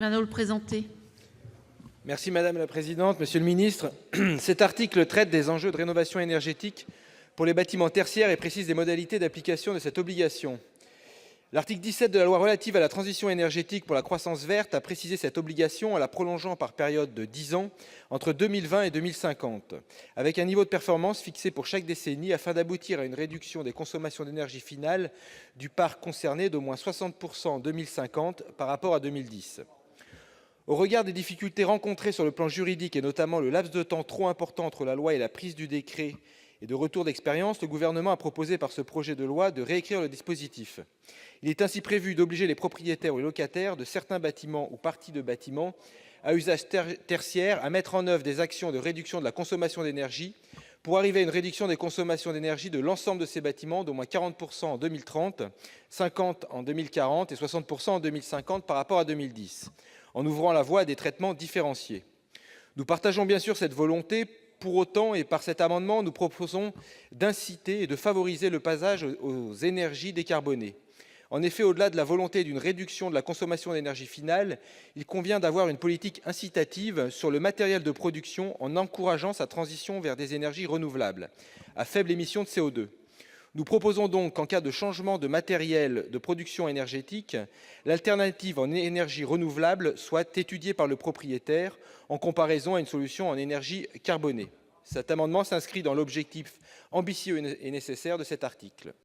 Viens nous le présenter. Merci madame la présidente, monsieur le ministre. Cet article traite des enjeux de rénovation énergétique pour les bâtiments tertiaires et précise les modalités d'application de cette obligation. L'article 17 de la loi relative à la transition énergétique pour la croissance verte a précisé cette obligation en la prolongeant par période de 10 ans entre 2020 et 2050, avec un niveau de performance fixé pour chaque décennie afin d'aboutir à une réduction des consommations d'énergie finale du parc concerné d'au moins 60% en 2050 par rapport à 2010. Au regard des difficultés rencontrées sur le plan juridique, et notamment le laps de temps trop important entre la loi et la prise du décret et de retour d'expérience, le Gouvernement a proposé par ce projet de loi de réécrire le dispositif. Il est ainsi prévu d'obliger les propriétaires ou les locataires de certains bâtiments ou parties de bâtiments à usage tertiaire à mettre en oeuvre des actions de réduction de la consommation d'énergie pour arriver à une réduction des consommations d'énergie de l'ensemble de ces bâtiments d'au moins 40% en 2030, 50% en 2040 et 60% en 2050 par rapport à 2010, en ouvrant la voie à des traitements différenciés. Nous partageons bien sûr cette volonté. Pour autant, et par cet amendement, nous proposons d'inciter et de favoriser le passage aux énergies décarbonées. En effet, au-delà de la volonté d'une réduction de la consommation d'énergie finale, il convient d'avoir une politique incitative sur le matériel de production en encourageant sa transition vers des énergies renouvelables à faibles émissions de CO2. Nous proposons donc qu'en cas de changement de matériel de production énergétique, l'alternative en énergie renouvelable soit étudiée par le propriétaire en comparaison à une solution en énergie carbonée. Cet amendement s'inscrit dans l'objectif ambitieux et nécessaire de cet article.